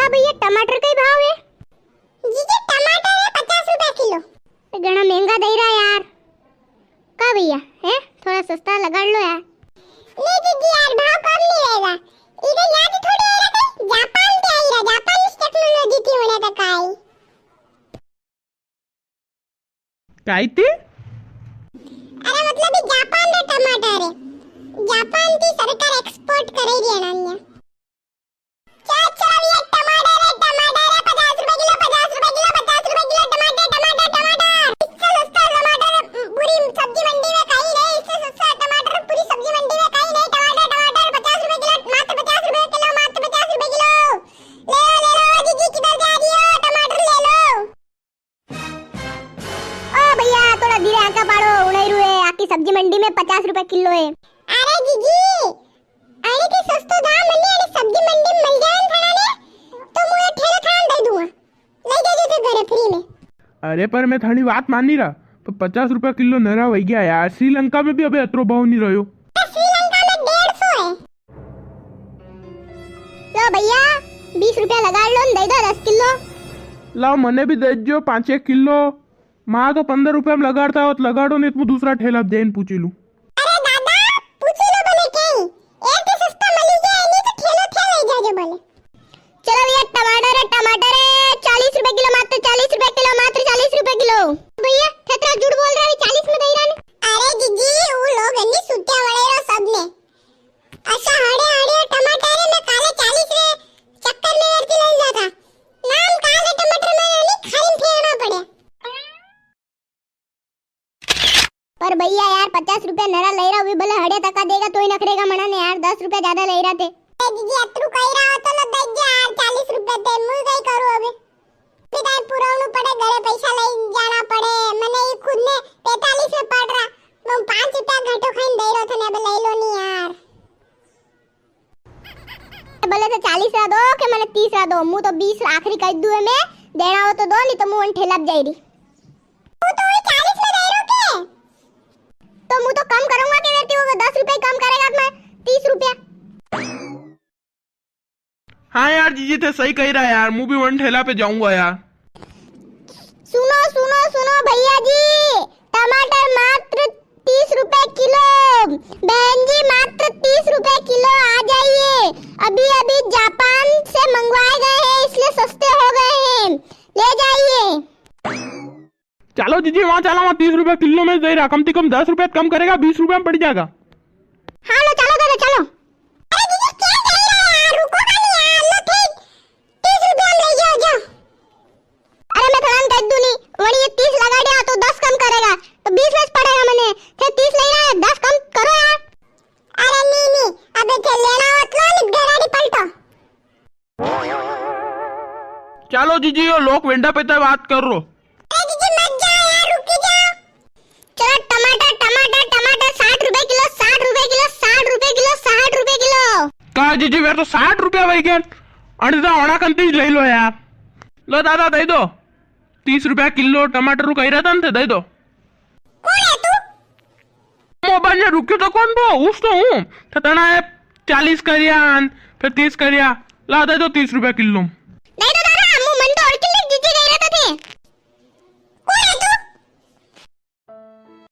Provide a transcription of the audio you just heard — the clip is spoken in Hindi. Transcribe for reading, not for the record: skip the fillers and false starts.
का भैया टमाटर कई भाव है? जीजी टमाटर है 50 रुपए किलो। घना महंगा दे रहा यार। का भैया है थोड़ा सस्ता लगा लो यार। नहीं जीजी यार भाव कम नहीं रहेगा। इधर याद थोड़ी है कहीं जापान पे आई रहा, जापानीज टेक्नोलॉजी थी होने तक आई। काय ते? अरे मतलब ये जापान में टमाटर है। जापान की सरकार एक्सपोर्ट करेगी अनन्या। चलो ये टमाटर है 50 रुपए किलो 50 रुपए किलो 50 रुपए किलो टमाटर। इससे सस्ता टमाटर पूरी सब्जी मंडी में कहीं नहीं। इससे सस्ता टमाटर पूरी सब्जी मंडी में कहीं नहीं। टमाटर 50 रुपए किलो मात्र 50 रुपए किलो मात्र 50 रुपए किलो। ले लो दीदी किधर जा रही हो? टमाटर ले लो। ओ भैया थोड़ा धीरे आंका पाड़ो उड़ाई रुए। आकी सब्जी मंडी में 50 रुपए किलो है। अरे जीजी आने के सस्तो दाम मनी અને सब्जी मंडी में मिल जाए थाने तो मुए ठेला खान दे दूंगा। ले जाजो तो घरे फ्री में। अरे पर मैं थानी बात मान नहीं रहा। तो 50 रुपया किलो नरा वही गया यार। श्रीलंका में भी अबे अतरो भाव नहीं रहो। श्रीलंका में 150 है। लो भैया 20 रुपया लगा लो दे दो 10 किलो। लाओ मने भी दे जो 5-1 किलो। मां तो 15 रुपया में लगाड़ता हो तो लगाड़ो नहीं तो मैं दूसरा ठेला देन पूछी लूं। अरे दादा पूछी लो बोले कहीं एक ही सस्ता मिल जाए नहीं तो ठेलो ठेल ले जाजो बोले। चलो भैया टमाटर है 40 रुपए किलो मात्र 40 रुपए किलो मात्र 40 रुपए किलो। भैया ठेतरा झूठ बोल रहा है 40 में दे रहा ने। अरे जीजी वो लोग अन्नी सुत्या वड़ेरो सब ने अच्छा हड़े टमाटर में काले 40 रे चक्कर में वर्ती ले जाता नाम काले टमाटर में नहीं खाली फेरना पड़े। पर भैया यार 50 रुपया नरा ले रहा भी भले हड़े टका देगा तो ही नखरेगा मना ने यार 10 रुपया ज्यादा ले रहा थे। दीदी अतरू कही रहा हो तो लो दे दे यार 40 रुपया दे मुई कई करू अबे पिताई पुराणू पड़े घरे पैसा ले जाना पड़े मने ये खुद ने 45 में पड़ रहा मैं 5 रुपया घटो खाइन दे रहा था ने अबे ले लो नहीं यार। भले तो 40 रा दो के मने 30 रा दो मु तो 20 आखिरी कह दूए मैं देना हो तो दो नहीं तो मु अन ठेला जाई री। तू तो 40 में दे रहो के तो मु तो कम करूंगा के वेटी होगा 10 रुपए कम करेगा मैं 30 रुपया। हाँ यार जीजी थे सही कह रहा है यार। मुझे भी वन ठेला पे जाऊंगा यार। सुनो भैया जी टमाटर मात्र 30 रुपए किलो। बहन जी मात्र 30 रुपए किलो आ जाइए। अभी अभी जापान से मंगवाए गए हैं इसलिए सस्ते हो गए हैं ले जाइए। चलो जीजी वहाँ चला वहाँ 30 रुपया किलो में दे रहा। कम से कम 10 रुपया कम करेगा 20 रुपया में पड़ जाएगा। हाँ लो चलो दादा चलो। अरे दीदी क्या कह रहा है यार रुको ना नहीं यार लो ठीक 30 रुपया ले जाओ जाओ। अरे मैं थोड़ा कह दूं नहीं वही ये 30 लगा दिया तो 10 कम करेगा तो 20 में पड़ेगा मैंने फिर 30 ले रहा है 10 कम करो यार। अरे नहीं अबे थे लेना हो तो नहीं गाड़ी पलटो। चलो जीजी वो लोग वेंडा पे तो बात कर रो। अरे दीदी मत जाओ यार रुक जाओ। चलो टमाटर 60 रुपए किलो 60 रुपए किलो 60 रुपए किलो 60 रुपए किलो। का जीजी वे तो 60 रुपया वही गया। अड़धा ओना कंती ले लो यार। लो दादा दे दो 30 रुपया किलो टमाटर कही रहा था ना दे दो। कौन है तू? मोबाइल में रुक्यो तो कौन बो उस तो हूँ। तो तना 40 करिया फिर 30 करिया ला दे दो 30 रुपया किलो।